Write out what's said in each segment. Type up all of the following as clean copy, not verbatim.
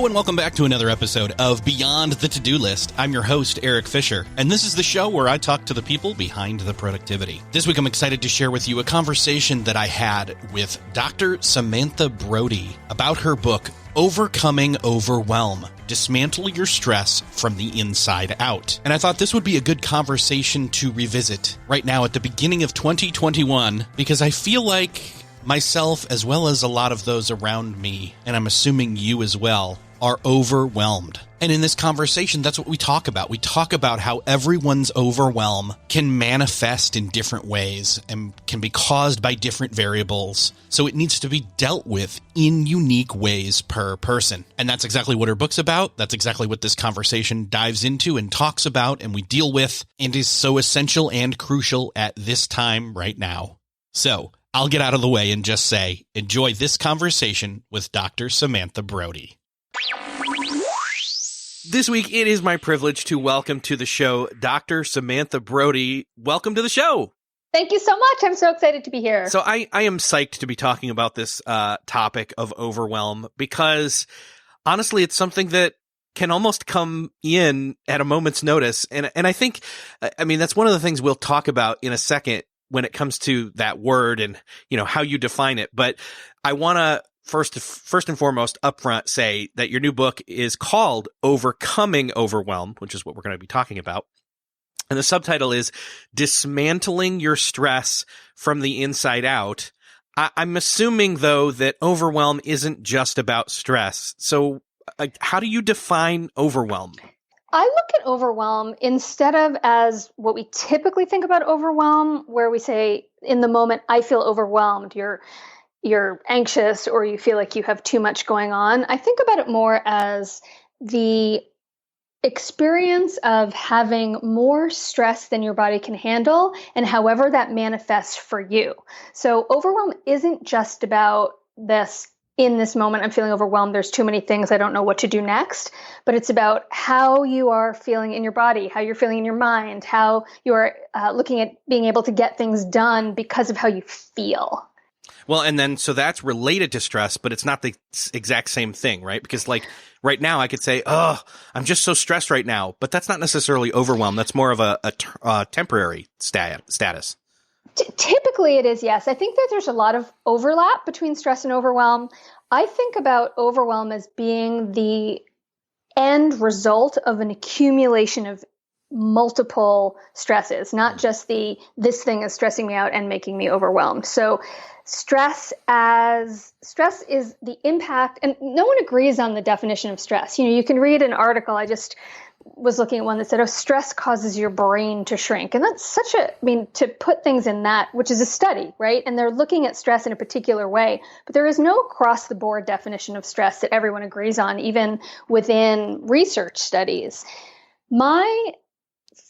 Hello and welcome back to another episode of Beyond the To-Do List. I'm your host, Eric Fisher, and this is the show where I talk to the people behind the productivity. This week I'm excited to share with you a conversation that I had with Dr. Samantha Brody about her book, Overcoming Overwhelm, Dismantle Your Stress from the Inside Out. And I thought this would be a good conversation to revisit right now at the beginning of 2021, because I feel like myself, as well as a lot of those around me, and I'm assuming you as well, are overwhelmed. And in this conversation, that's what we talk about. We talk about how everyone's overwhelm can manifest in different ways and can be caused by different variables. So it needs to be dealt with in unique ways per person. And that's exactly what her book's about. That's exactly what this conversation dives into and talks about and we deal with, and is so essential and crucial at this time right now. So I'll get out of the way and just say, enjoy this conversation with Dr. Samantha Brody. This week, it is my privilege to welcome to the show Dr. Samantha Brody. Welcome to the show. Thank you so much. I'm so excited to be here. So I am psyched to be talking about this topic of overwhelm, because honestly, it's something that can almost come in at a moment's notice. And I think, I mean, that's one of the things we'll talk about in a second when it comes to that word and, you know, how you define it. But I want to first and foremost upfront say that your new book is called Overcoming Overwhelm, which is what we're going to be talking about. And the subtitle is Dismantling Your Stress from the Inside Out. I'm assuming, though, that overwhelm isn't just about stress. So how do you define overwhelm? I look at overwhelm instead of as what we typically think about overwhelm, where we say, in the moment, I feel overwhelmed. You're anxious, or you feel like you have too much going on. I think about it more as the experience of having more stress than your body can handle, and however that manifests for you. So overwhelm isn't just about this. In this moment, I'm feeling overwhelmed. There's too many things. I don't know what to do next. But it's about how you are feeling in your body, how you're feeling in your mind, how you're looking at being able to get things done because of how you feel. Well, and then so that's related to stress, but it's not the exact same thing, right? Because like right now I could say, oh, I'm just so stressed right now. But that's not necessarily overwhelm. That's more of a temporary status. Typically it is, yes. I think that there's a lot of overlap between stress and overwhelm. I think about overwhelm as being the end result of an accumulation of multiple stresses, not just this thing is stressing me out and making me overwhelmed. So stress is the impact, and no one agrees on the definition of stress. You know, you can read an article. I just was looking at one that said, oh, stress causes your brain to shrink. And that's to put things in that, which is a study, right? And they're looking at stress in a particular way, but there is no across the board definition of stress that everyone agrees on, even within research studies. My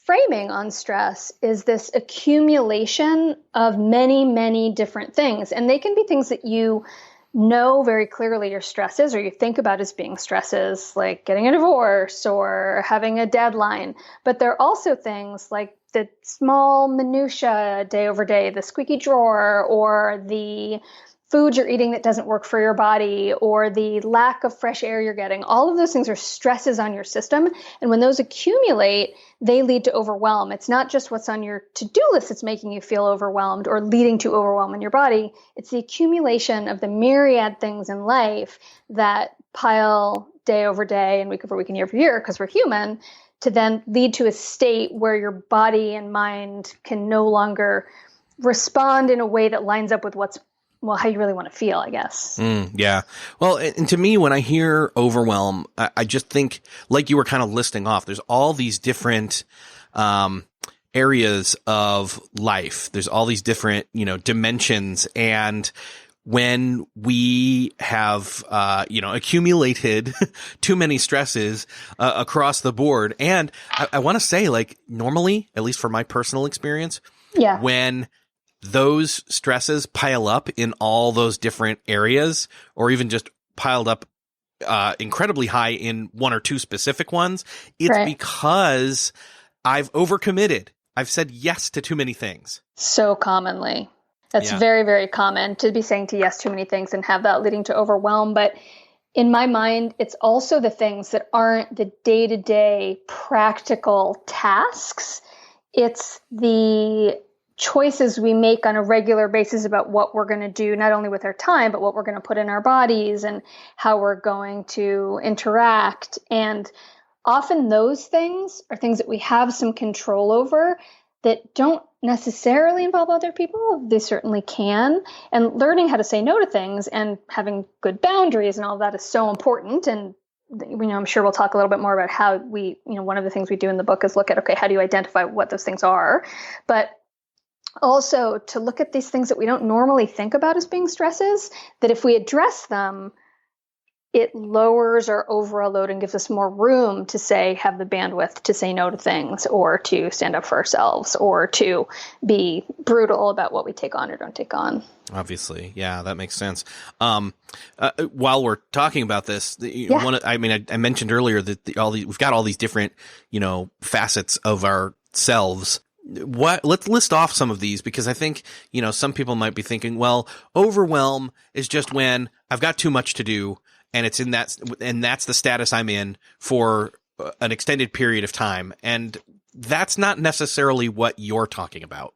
framing on stress is this accumulation of many, many different things. And they can be things that you know very clearly your stresses, or you think about as being stresses, like getting a divorce or having a deadline. But there are also things like the small minutia day over day, the squeaky drawer, or the food you're eating that doesn't work for your body, or the lack of fresh air you're getting. All of those things are stresses on your system. And when those accumulate, they lead to overwhelm. It's not just what's on your to-do list that's making you feel overwhelmed or leading to overwhelm in your body. It's the accumulation of the myriad things in life that pile day over day and week over week and year over year, because we're human, to then lead to a state where your body and mind can no longer respond in a way that lines up with how you really want to feel, I guess. Yeah. Well, and to me, when I hear overwhelm, I just think, like you were kind of listing off, there's all these different areas of life. There's all these different, dimensions. And when we have, accumulated too many stresses across the board, and I want to say, like, normally, at least for my personal experience, when those stresses pile up in all those different areas, or even just piled up incredibly high in one or two specific ones, it's because I've overcommitted. I've said yes to too many things. So commonly. That's very, very common to be saying to yes too many things and have that leading to overwhelm. But in my mind, it's also the things that aren't the day-to-day practical tasks. It's the choices we make on a regular basis about what we're going to do, not only with our time, but what we're going to put in our bodies and how we're going to interact. And often those things are things that we have some control over that don't necessarily involve other people. They certainly can. And learning how to say no to things and having good boundaries and all that is so important. And I'm sure we'll talk a little bit more about how one of the things we do in the book is look at, okay, how do you identify what those things are? But also to look at these things that we don't normally think about as being stresses, that if we address them, it lowers our overall load and gives us more room to have the bandwidth to say no to things, or to stand up for ourselves, or to be brutal about what we take on or don't take on. Obviously. Yeah, that makes sense. While we're talking about this, I mentioned earlier that we've got all these different, facets of ourselves. Let's list off some of these, because I think, some people might be thinking, well, overwhelm is just when I've got too much to do, and that's the status I'm in for an extended period of time. And that's not necessarily what you're talking about.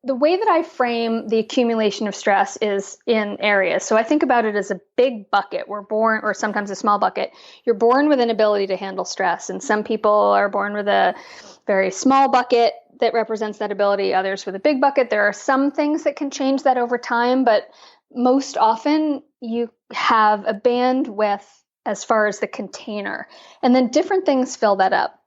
The way that I frame the accumulation of stress is in areas. So I think about it as a big bucket. We're born, or sometimes a small bucket. You're born with an ability to handle stress. And some people are born with a very small bucket that represents that ability, others with a big bucket. There are some things that can change that over time, but most often you have a bandwidth as far as the container, and then different things fill that up.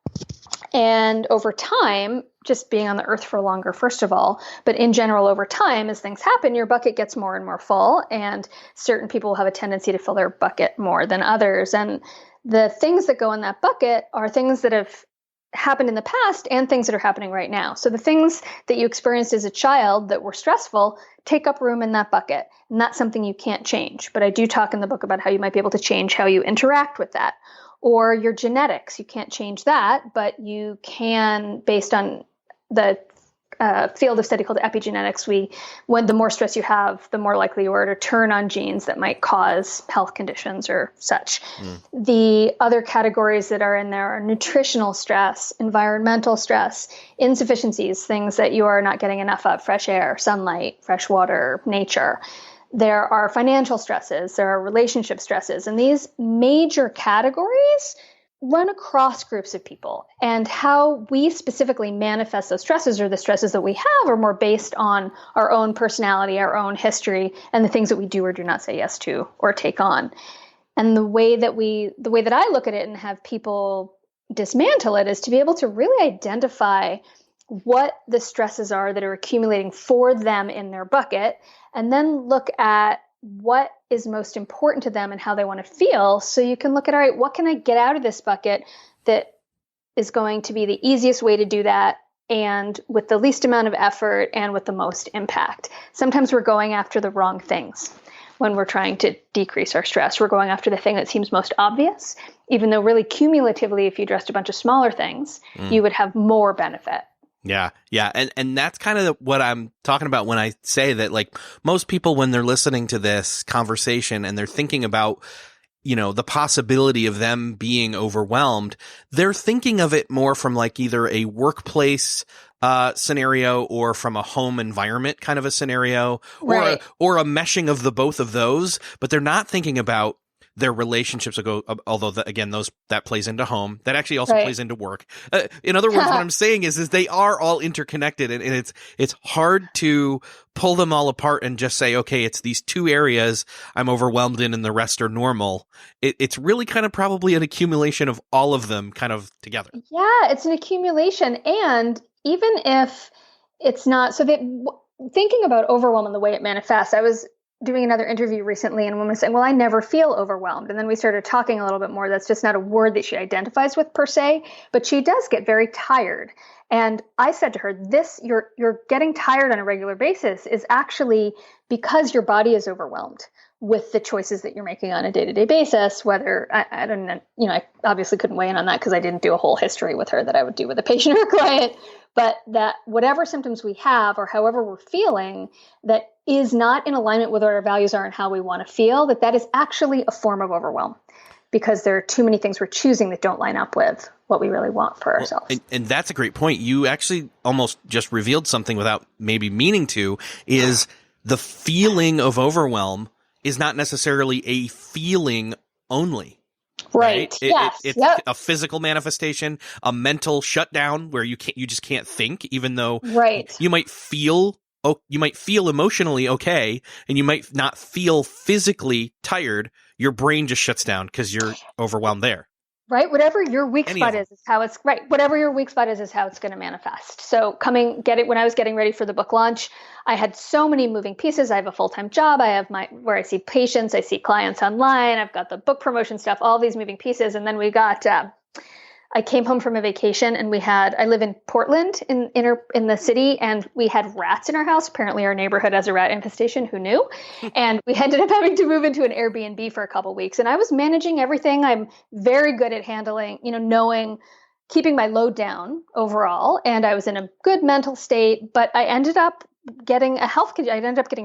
And over time, just being on the earth for longer, first of all, but in general, over time, as things happen, your bucket gets more and more full, and certain people have a tendency to fill their bucket more than others. And the things that go in that bucket are things that have happened in the past and things that are happening right now. So the things that you experienced as a child that were stressful take up room in that bucket. And that's something you can't change. But I do talk in the book about how you might be able to change how you interact with that. Or your genetics, you can't change that, but you can, based on the field of study called epigenetics, when the more stress you have, the more likely you are to turn on genes that might cause health conditions or such. The other categories that are in there are nutritional stress, environmental stress, insufficiencies, things that you are not getting enough of: fresh air, sunlight, fresh water, nature. There are financial stresses, there are relationship stresses, and these major categories run across groups of people. And how we specifically manifest those stresses, or the stresses that we have, are more based on our own personality, our own history, and the things that we do or do not say yes to or take on. And the way that I look at it and have people dismantle it is to be able to really identify what the stresses are that are accumulating for them in their bucket, and then look at what is most important to them and how they want to feel. So you can look at, all right, what can I get out of this bucket that is going to be the easiest way to do that, and with the least amount of effort and with the most impact. Sometimes we're going after the wrong things when we're trying to decrease our stress. We're going after the thing that seems most obvious, even though really cumulatively, if you addressed a bunch of smaller things, you would have more benefit. Yeah. Yeah. And that's kind of what I'm talking about when I say that, like, most people, when they're listening to this conversation and they're thinking about, the possibility of them being overwhelmed, they're thinking of it more from like either a workplace scenario or from a home environment kind of a scenario, right, or a meshing of the both of those, but they're not thinking about their relationships, although that plays into home. That actually also plays into work. In other words, what I'm saying is they are all interconnected, and it's hard to pull them all apart and just say, okay, it's these two areas I'm overwhelmed in and the rest are normal. It's really kind of probably an accumulation of all of them kind of together. Yeah, it's an accumulation. And even if it's not, thinking about overwhelm and the way it manifests, I was doing another interview recently, and a woman was saying, well, I never feel overwhelmed. And then we started talking a little bit more. That's just not a word that she identifies with per se, but she does get very tired. And I said to her, you're getting tired on a regular basis is actually because your body is overwhelmed with the choices that you're making on a day-to-day basis. Whether, I don't know, I obviously couldn't weigh in on that because I didn't do a whole history with her that I would do with a patient or client, but that whatever symptoms we have or however we're feeling, that is not in alignment with what our values are and how we want to feel, that is actually a form of overwhelm, because there are too many things we're choosing that don't line up with what we really want for ourselves. And that's a great point. You actually almost just revealed something without maybe meaning to, is the feeling of overwhelm is not necessarily a feeling only. Right. Yes. It's a physical manifestation, a mental shutdown where you just can't think, even though you might feel emotionally okay, and you might not feel physically tired. Your brain just shuts down because you're overwhelmed there. Right. Whatever your weak spot is how it's right. Whatever your weak spot is how it's going to manifest. So when I was getting ready for the book launch, I had so many moving pieces. I have a full-time job. I have where I see patients, I see clients online. I've got the book promotion stuff, all these moving pieces. And then I came home from a vacation, and I live in Portland in the city, and we had rats in our house. Apparently our neighborhood has a rat infestation. Who knew? And we ended up having to move into an Airbnb for a couple of weeks, and I was managing everything. I'm very good at handling, keeping my load down overall. And I was in a good mental state, but I ended up getting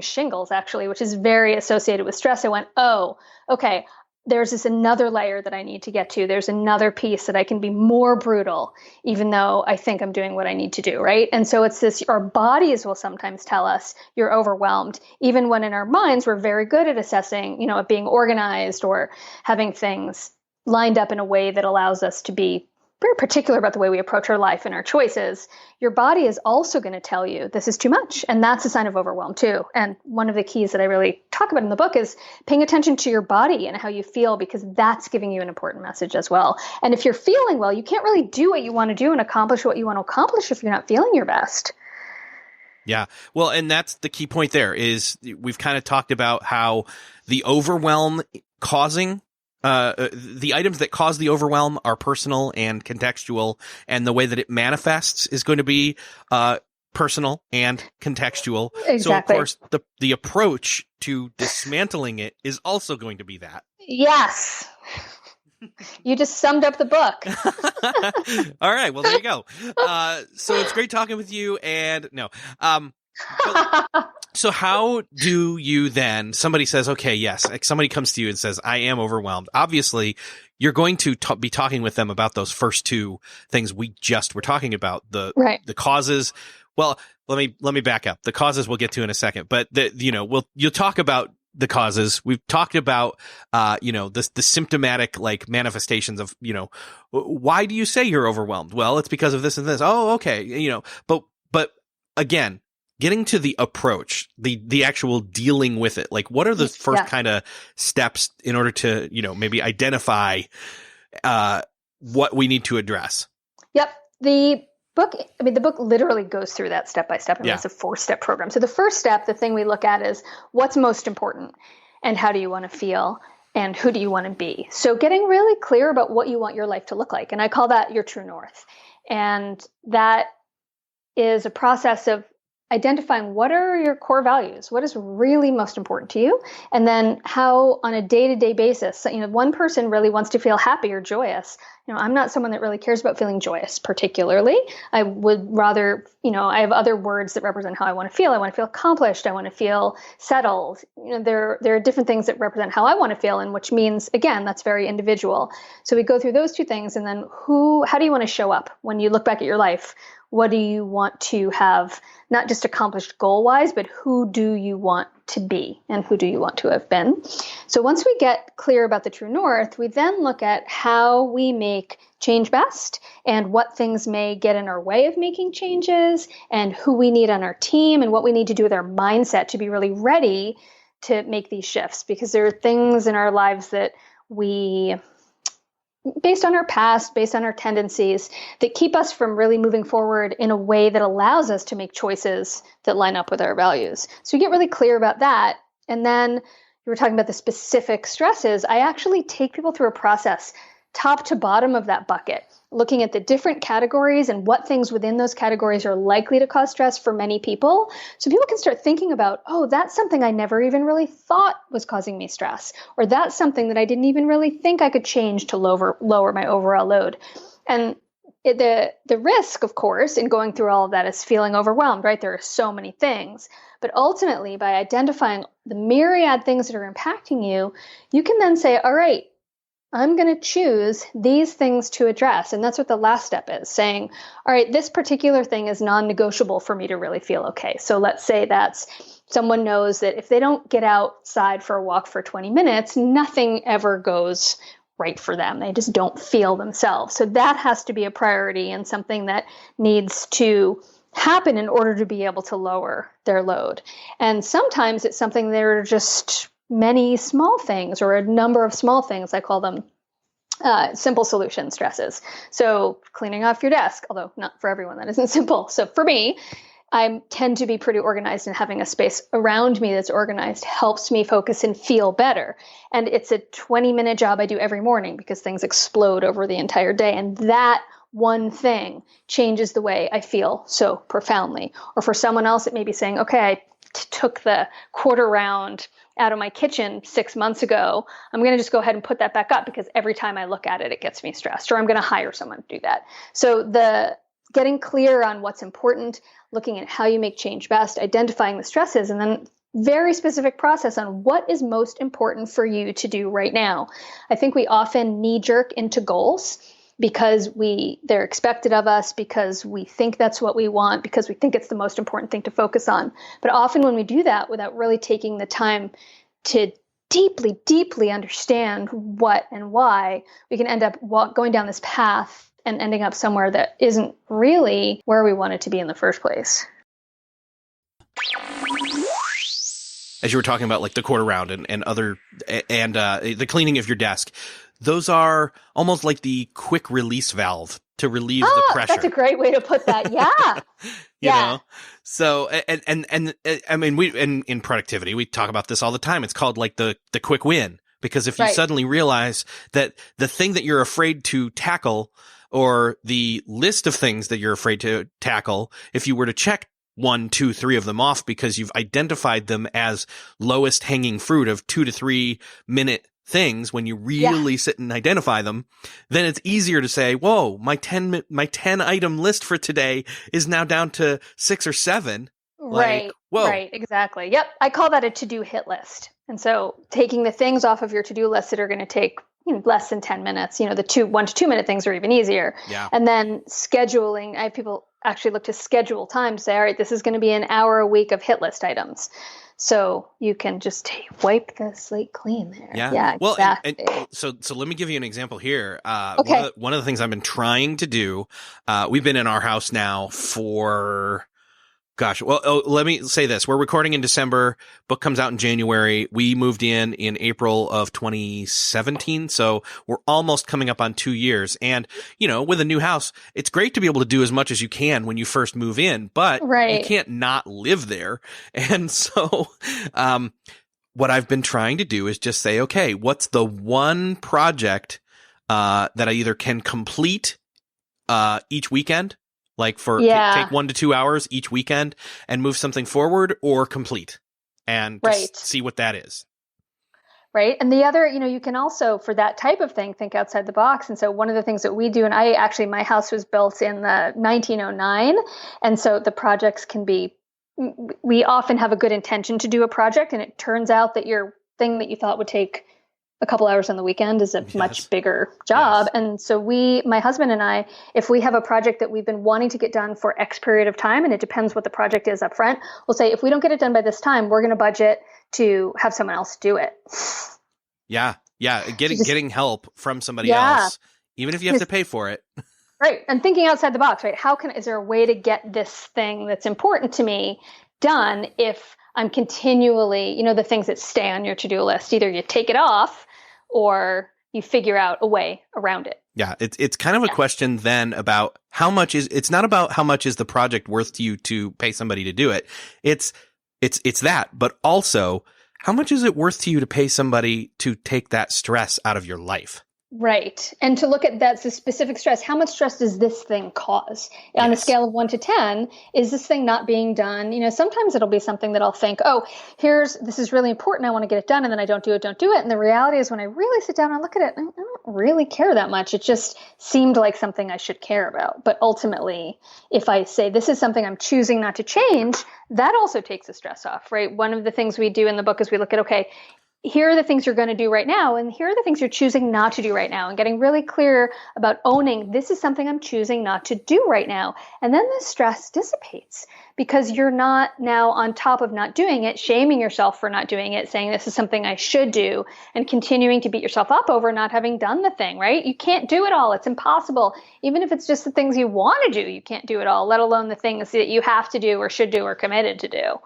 shingles, actually, which is very associated with stress. I went, oh, okay. There's this another layer that I need to get to. There's another piece that I can be more brutal, even though I think I'm doing what I need to do, right? And so it's this, our bodies will sometimes tell us you're overwhelmed, even when in our minds we're very good at assessing, at being organized or having things lined up in a way that allows us to be very particular about the way we approach our life and our choices. Your body is also going to tell you this is too much. And that's a sign of overwhelm too. And one of the keys that I really talk about in the book is paying attention to your body and how you feel, because that's giving you an important message as well. And if you're feeling well, you can't really do what you want to do and accomplish what you want to accomplish if you're not feeling your best. Yeah. Well, and that's the key point there, is we've kind of talked about how the overwhelm causing the items that cause the overwhelm are personal and contextual, and the way that it manifests is going to be personal and contextual. Exactly. So, of course, the approach to dismantling it is also going to be that. Yes. You just summed up the book. All right. Well, there you go. So it's great talking with you. And no. So how do you then, somebody says, okay, yes, like somebody comes to you and says, I am overwhelmed. Obviously, you're going to be talking with them about those first two things we just were talking about, the causes. Well, let me back up. The causes we'll get to in a second, but you'll talk about the causes. We've talked about, the symptomatic like manifestations of, why do you say you're overwhelmed? Well, it's because of this and this. Oh, okay. But again, getting to the approach, the actual dealing with it, like what are the first kind of steps in order to, maybe identify what we need to address? Yep. The book literally goes through that step by step. It's a 4-step program. So the first step, the thing we look at is what's most important and how do you want to feel and who do you want to be? So getting really clear about what you want your life to look like. And I call that your true north. And that is a process of identifying what are your core values, what is really most important to you, and then how on a day-to-day basis, one person really wants to feel happy or joyous. I'm not someone that really cares about feeling joyous particularly. I would rather, I have other words that represent how I want to feel. I want to feel accomplished. I want to feel settled. There are different things that represent how I want to feel, and which means, again, that's very individual. So we go through those two things, and then how do you want to show up when you look back at your life? What do you want to have, not just accomplished goal-wise, but who do you want to be and who do you want to have been? So once we get clear about the true north, we then look at how we make change best and what things may get in our way of making changes and who we need on our team and what we need to do with our mindset to be really ready to make these shifts. Because there are things in our lives that we, based on our past, based on our tendencies, that keep us from really moving forward in a way that allows us to make choices that line up with our values. So you get really clear about that. And then you were talking about the specific stresses. I actually take people through a process, top to bottom of that bucket, looking at the different categories and what things within those categories are likely to cause stress for many people. So people can start thinking about, oh, that's something I never even really thought was causing me stress, or that's something that I didn't even really think I could change to lower my overall load. And The risk, of course, in going through all of that is feeling overwhelmed, right? There are so many things. But ultimately, by identifying the myriad things that are impacting you, you can then say, all right, I'm going to choose these things to address. And that's what the last step is, saying, all right, this particular thing is non-negotiable for me to really feel okay. So let's say that's someone knows that if they don't get outside for a walk for 20 minutes, nothing ever goes right for them. They just don't feel themselves. So that has to be a priority and something that needs to happen in order to be able to lower their load. And sometimes it's something that are just many small things or a number of small things. I call them simple solution stresses. So cleaning off your desk, although not for everyone, that isn't simple. So for me, I tend to be pretty organized, and having a space around me that's organized helps me focus and feel better. And it's a 20-minute job I do every morning because things explode over the entire day. And that one thing changes the way I feel so profoundly. Or for someone else, it may be saying, okay, I took the quarter round out of my kitchen 6 months ago. I'm going to just go ahead and put that back up because every time I look at it, it gets me stressed, or I'm going to hire someone to do that. So the getting clear on what's important, looking at how you make change best, identifying the stresses, and then very specific process on what is most important for you to do right now. I think we often knee-jerk into goals because they're expected of us, because we think that's what we want, because we think it's the most important thing to focus on. But often when we do that without really taking the time to deeply, deeply understand what and why, we can end up going down this path and ending up somewhere that isn't really where we wanted to be in the first place. As you were talking about like the quarter round and other, and the cleaning of your desk, those are almost like the quick release valve to relieve the pressure. That's a great way to put that. Yeah. you know? So, and I mean, in productivity, we talk about this all the time. It's called like the quick win, because if you suddenly realize that the thing that you're afraid to tackle, or the list of things that you're afraid to tackle, if you were to check 1, 2, 3 of them off because you've identified them as lowest hanging fruit of 2 to 3 minute things, when you really sit and identify them, then it's easier to say, whoa, my 10 item list for today is now down to 6 or 7. Right. Like, whoa. Right. Exactly. Yep. I call that a to-do hit list. And so taking the things off of your to-do list that are going to take less than 10 minutes, the 1 to 2 minute things are even easier. Yeah. And then scheduling, I have people actually look to schedule time to say, all right, this is going to be an hour a week of hit list items. So you can just wipe the slate clean there. Yeah, well, exactly. and so let me give you an example here. Okay. One of the things I've been trying to do, we've been in our house now for, let me say this. We're recording in December. Book comes out in January. We moved in April of 2017. So we're almost coming up on 2 years. And, with a new house, it's great to be able to do as much as you can when you first move in, but you can't not live there. And so, what I've been trying to do is just say, okay, what's the one project, that I either can complete, each weekend? Like take 1 to 2 hours each weekend and move something forward, or complete, and just see what that is. Right. And the other, you can also, for that type of thing, think outside the box. And so one of the things that we do, and my house was built in the 1909. And so the projects we often have a good intention to do a project, and it turns out that your thing that you thought would take a couple hours on the weekend is a much bigger job. Yes. And so my husband and I, if we have a project that we've been wanting to get done for X period of time, and it depends what the project is up front, we'll say, if we don't get it done by this time, we're going to budget to have someone else do it. Yeah. Yeah. Getting help from somebody else, even if you have to pay for it. Right. And thinking outside the box, right? Is there a way to get this thing that's important to me done if I'm continually, the things that stay on your to-do list, either you take it off or you figure out a way around it. Yeah. It's kind of a question then about it's not about how much is the project worth to you to pay somebody to do it. It's that, but also how much is it worth to you to pay somebody to take that stress out of your life? Right. And to look at that specific stress, how much stress does this thing cause? On a scale of 1 to 10, is this thing not being done? Sometimes it'll be something that I'll think, this is really important. I want to get it done. And then I don't do it. And the reality is when I really sit down and look at it, I don't really care that much. It just seemed like something I should care about. But ultimately, if I say this is something I'm choosing not to change, that also takes the stress off, right? One of the things we do in the book is we look at, okay, here are the things you're going to do right now, and here are the things you're choosing not to do right now, and getting really clear about owning this is something I'm choosing not to do right now. And then the stress dissipates because you're not now on top of not doing it, shaming yourself for not doing it, saying this is something I should do, and continuing to beat yourself up over not having done the thing, right? You can't do it all. It's impossible. Even if it's just the things you want to do, you can't do it all, let alone the things that you have to do or should do or committed to do.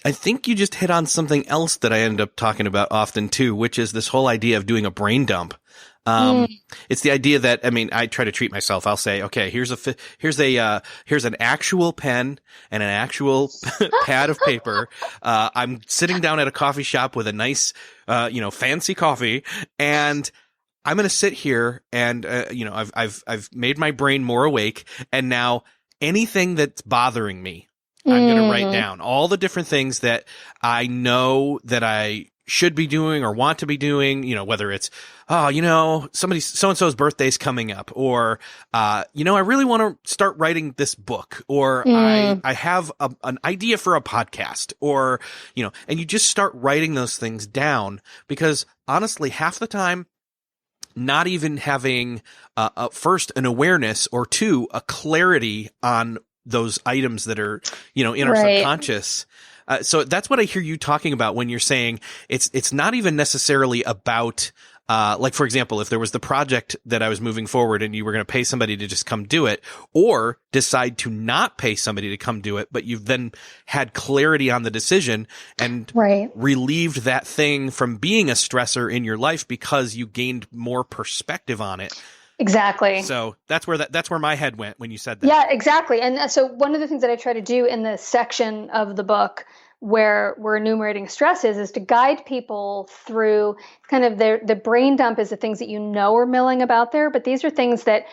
I think you just hit on something else that I end up talking about often too, which is this whole idea of doing a brain dump. It's the idea that, I mean, I try to treat myself. I'll say, okay, here's an actual pen and an actual pad of paper. I'm sitting down at a coffee shop with a nice, fancy coffee, and I'm going to sit here and, I've made my brain more awake, and now anything that's bothering me, I'm going to write down all the different things that I know that I should be doing or want to be doing, whether it's, so-and-so's birthday's coming up, or, I really want to start writing this book, or I have an idea for a podcast, or, and you just start writing those things down, because honestly, half the time, not even having, first an awareness, or two, a clarity on those items that are, in our subconscious. So that's what I hear you talking about when you're saying it's not even necessarily about, like, for example, if there was the project that I was moving forward and you were going to pay somebody to just come do it, or decide to not pay somebody to come do it, but you've then had clarity on the decision and relieved that thing from being a stressor in your life because you gained more perspective on it. Exactly. So that's where my head went when you said that. Yeah, exactly. And so one of the things that I try to do in the section of the book where we're enumerating stresses is to guide people through kind of the brain dump is the things that are milling about there, but these are things that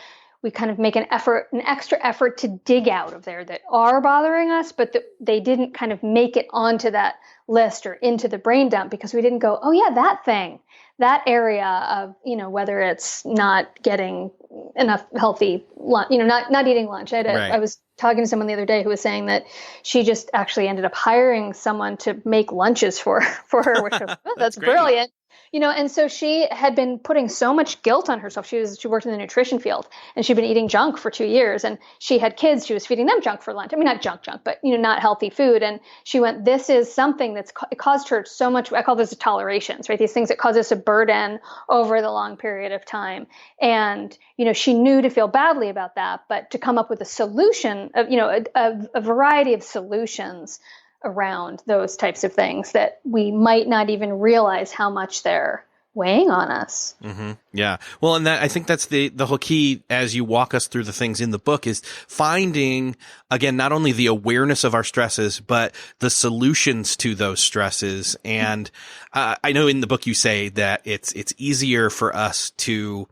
we kind of make an extra effort to dig out of there that are bothering us, but that they didn't kind of make it onto that list or into the brain dump because we didn't go, oh yeah, that thing. That area of, whether it's not getting enough healthy lunch, not eating lunch. I was talking to someone the other day who was saying that she just actually ended up hiring someone to make lunches for her, which was, that's brilliant. And so she had been putting so much guilt on herself. She worked in the nutrition field, and she'd been eating junk for 2 years, and she had kids. She was feeding them junk for lunch. I mean, not junk, but, not healthy food. And she went, this is something it caused her so much. I call those tolerations, right? These things that cause us a burden over the long period of time. And, she knew to feel badly about that, but to come up with a solution of, a variety of solutions around those types of things that we might not even realize how much they're weighing on us. Mm-hmm. Yeah. Well, and I think that's the whole key as you walk us through the things in the book is finding, again, not only the awareness of our stresses, but the solutions to those stresses. And I know in the book you say that it's easier for us to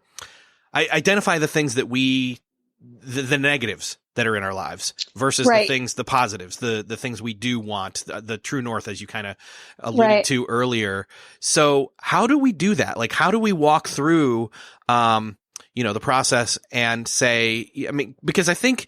identify the things that the negatives that are in our lives versus the positives, the things we do want, the true north, as you kind of alluded to earlier. So how do we do that? Like, how do we walk through, the process and say, because I think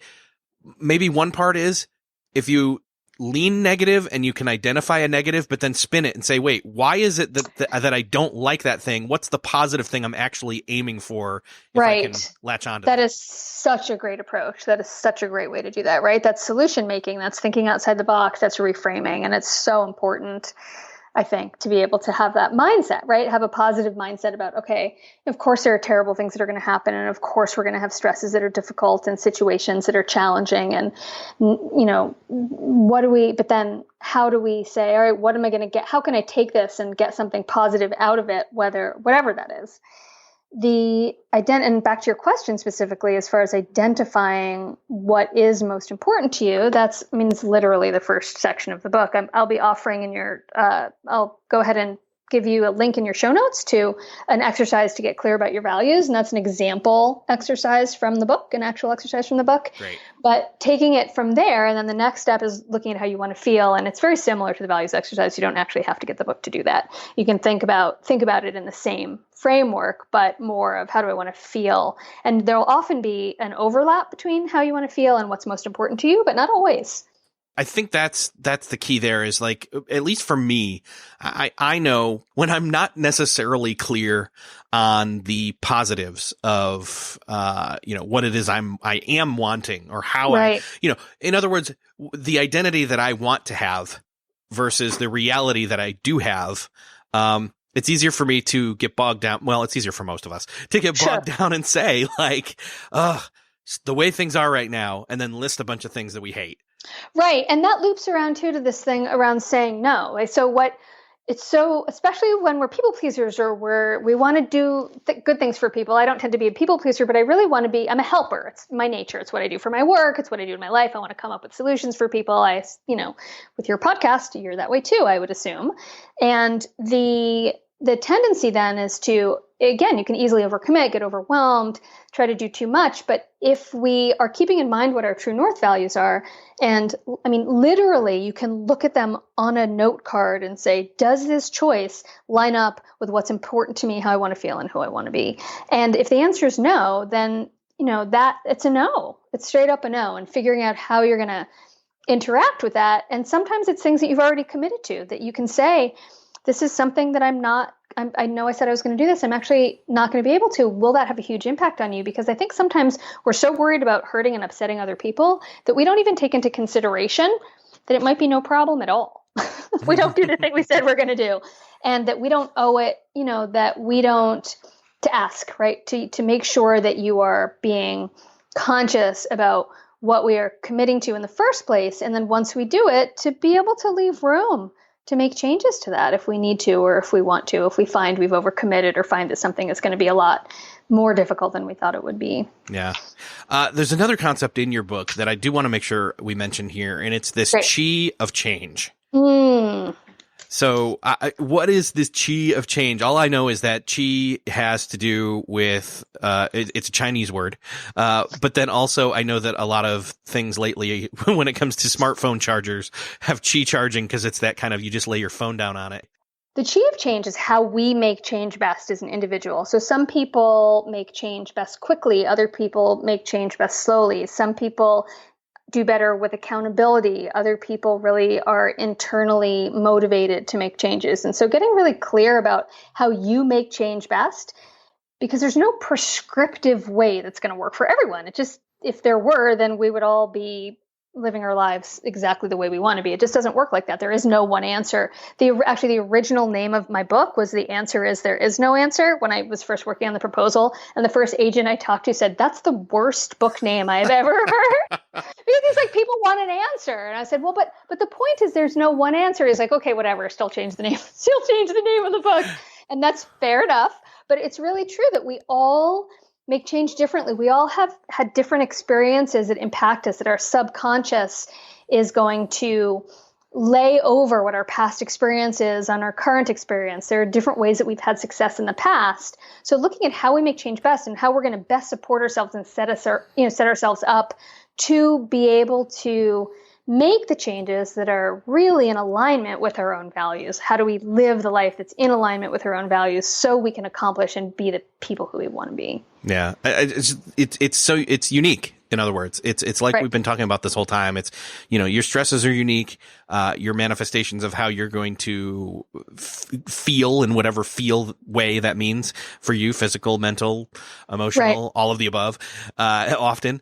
maybe one part is if you lean negative and you can identify a negative, but then spin it and say, wait, why is it that I don't like that thing? What's the positive thing I'm actually aiming for if I can latch onto that? That is such a great approach. That is such a great way to do that, right? That's solution making. That's thinking outside the box. That's reframing. And it's so important, I think, to be able to have that mindset, right? Have a positive mindset about, okay, of course there are terrible things that are going to happen. And of course we're going to have stresses that are difficult and situations that are challenging. And, but then how do we say, all right, what am I going to get? How can I take this and get something positive out of it, whatever that is? And back to your question specifically, as far as identifying what is most important to you, it's literally the first section of the book. I'll be offering I'll go ahead and give you a link in your show notes to an exercise to get clear about your values. And that's an example exercise from the book, an actual exercise from the book. Great. But taking it from there, and then the next step is looking at how you want to feel. And it's very similar to the values exercise. You don't actually have to get the book to do that. You can think about it in the same framework, but more of how do I want to feel? And there'll often be an overlap between how you want to feel and what's most important to you, but not always. I think that's the key there is like, at least for me, I know when I'm not necessarily clear on the positives of, what it is I am wanting or how right. In other words, the identity that I want to have versus the reality that I do have. It's easier for me to get bogged down. Well, it's easier for most of us to get bogged down and say like, the way things are right now, and then list a bunch of things that we hate. Right. And that loops around too to this thing around saying no. Like, especially when we're people pleasers or we want to do good things for people. I don't tend to be a people pleaser, but I really want to be, I'm a helper. It's my nature. It's what I do for my work. It's what I do in my life. I want to come up with solutions for people. With your podcast, you're that way too, I would assume. And the tendency then is to, again, you can easily overcommit, get overwhelmed, try to do too much. But if we are keeping in mind what our true north values are, and I mean, literally, you can look at them on a note card and say, does this choice line up with what's important to me, how I want to feel, and who I want to be? And if the answer is no, then, that it's a no. It's straight up a no. And figuring out how you're going to interact with that. And sometimes it's things that you've already committed to that you can say, this is something that I know I said I was going to do this. I'm actually not going to be able to. Will that have a huge impact on you? Because I think sometimes we're so worried about hurting and upsetting other people that we don't even take into consideration that it might be no problem at all. We don't do the thing we said we're going to do. And that we don't owe it, that we don't, to ask, right? To make sure that you are being conscious about what we are committing to in the first place. And then once we do it, to be able to leave room to make changes to that if we need to, or if we want to, if we find we've overcommitted or find that something is going to be a lot more difficult than we thought it would be. Yeah. There's another concept in your book that I do want to make sure we mention here, and it's this chi of change. So what is this chi of change? All I know is that chi has to do with, it's a Chinese word. But then also I know that a lot of things lately, when it comes to smartphone chargers, have chi charging because it's that kind of, you just lay your phone down on it. The chi of change is how we make change best as an individual. So some people make change best quickly. Other people make change best slowly. Some people do better with accountability. Other people really are internally motivated to make changes. And so getting really clear about how you make change best, because there's no prescriptive way that's going to work for everyone. It just, if there were, then we would all be living our lives exactly the way we want to be. It just doesn't work like that. There is no one answer. The original name of my book was The Answer Is There Is No Answer when I was first working on the proposal. And the first agent I talked to said, that's the worst book name I've ever heard. Because he's like, people want an answer. And I said, well, but the point is there's no one answer. He's like, okay, whatever, still change the name of the book. And that's fair enough. But it's really true that we all make change differently. We all have had different experiences that impact us, that our subconscious is going to lay over what our past experience is on our current experience. There are different ways that we've had success in the past. So looking at how we make change best and how we're going to best support ourselves and set ourselves up to be able to make the changes that are really in alignment with our own values. How do we live the life that's in alignment with our own values so we can accomplish and be the people who we want to be? Yeah, it's unique. In other words, it's like we've been talking about this whole time. It's, your stresses are unique. Your manifestations of how you're going to feel in whatever feel way that means for you, physical, mental, emotional, all of the above, often.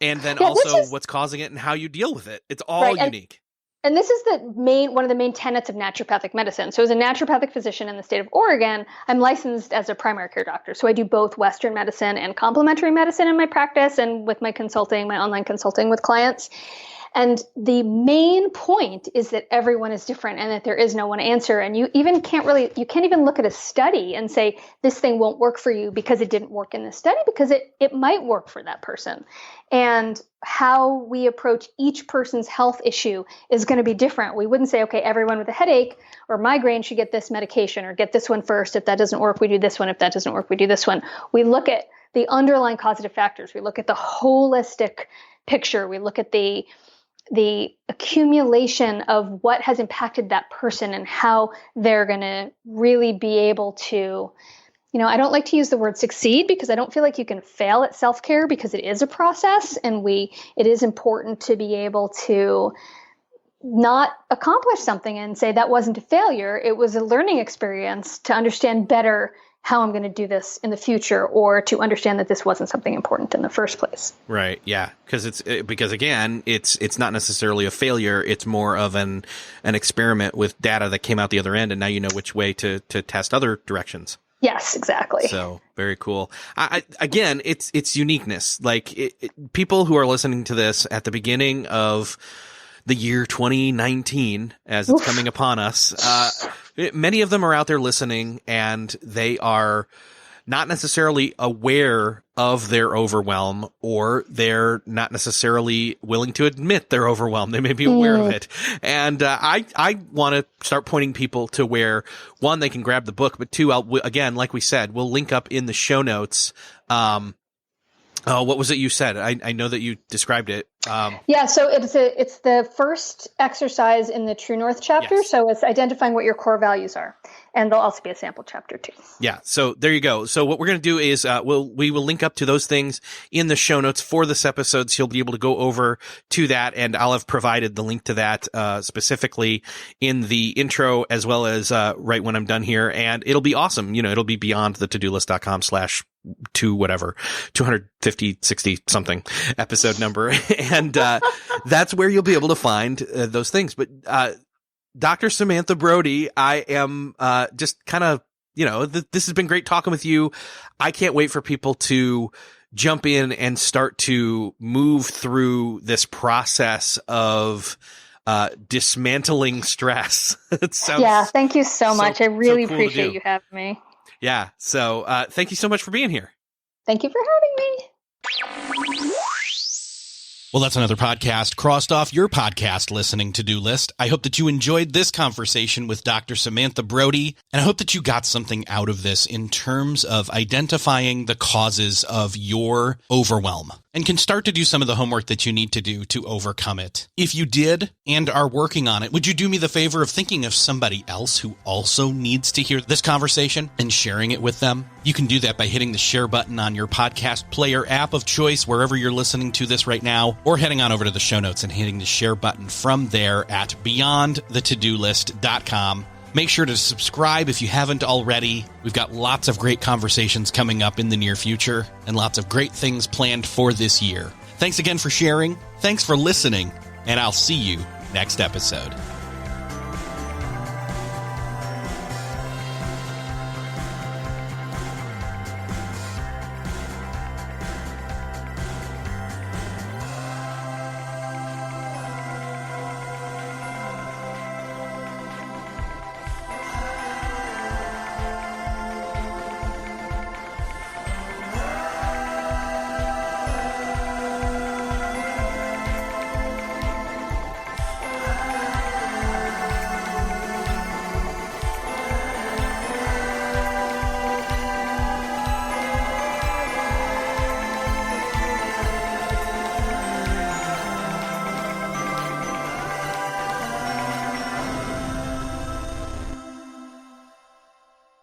And then also what's causing it and how you deal with it. It's all unique. And this is one of the main tenets of naturopathic medicine. So as a naturopathic physician in the state of Oregon, I'm licensed as a primary care doctor. So I do both Western medicine and complementary medicine in my practice and with my consulting, my online consulting with clients. And the main point is that everyone is different and that there is no one answer. And you can't even look at a study and say, this thing won't work for you because it didn't work in the study, because it might work for that person. And how we approach each person's health issue is going to be different. We wouldn't say, okay, everyone with a headache or migraine should get this medication or get this one first. If that doesn't work, we do this one. If that doesn't work, we do this one. We look at the underlying causative factors. We look at the holistic picture. We look at the accumulation of what has impacted that person and how they're going to really be able to, I don't like to use the word succeed, because I don't feel like you can fail at self-care, because it is a process, and it is important to be able to not accomplish something and say that wasn't a failure. It was a learning experience to understand better how I'm going to do this in the future, or to understand that this wasn't something important in the first place. Right. Yeah. Because again, it's not necessarily a failure. It's more of an experiment with data that came out the other end. And now you know which way to test other directions. Yes, exactly. So very cool. Again, it's uniqueness. Like people who are listening to this at the beginning of the year 2019, as it's coming upon us, many of them are out there listening, and they are not necessarily aware of their overwhelm, or they're not necessarily willing to admit they're overwhelmed. They may be aware of it. And I want to start pointing people to where, one, they can grab the book, but two, again, like we said, we'll link up in the show notes. What was it you said? I know that you described it. Yeah, so it's the first exercise in the True North chapter. Yes. So it's identifying what your core values are. And there'll also be a sample chapter too. Yeah, so there you go. So what we're going to do is we will link up to those things in the show notes for this episode, so you'll be able to go over to that, and I'll have provided the link to that specifically in the intro, as well as right when I'm done here. And it'll be awesome. It'll be beyondthetodolist.com/250, 60 something episode number. And that's where you'll be able to find those things. But Dr. Samantha Brody, I am just kind of, this has been great talking with you. I can't wait for people to jump in and start to move through this process of dismantling stress. Thank you so much. I really appreciate you having me. Yeah. So thank you so much for being here. Thank you for having me. Well, that's another podcast crossed off your podcast listening to-do list. I hope that you enjoyed this conversation with Dr. Samantha Brody, and I hope that you got something out of this in terms of identifying the causes of your overwhelm, and can start to do some of the homework that you need to do to overcome it. If you did and are working on it, would you do me the favor of thinking of somebody else who also needs to hear this conversation and sharing it with them? You can do that by hitting the share button on your podcast player app of choice, wherever you're listening to this right now, or heading on over to the show notes and hitting the share button from there at beyondthetodolist.com. Make sure to subscribe if you haven't already. We've got lots of great conversations coming up in the near future, and lots of great things planned for this year. Thanks again for sharing. Thanks for listening, and I'll see you next episode.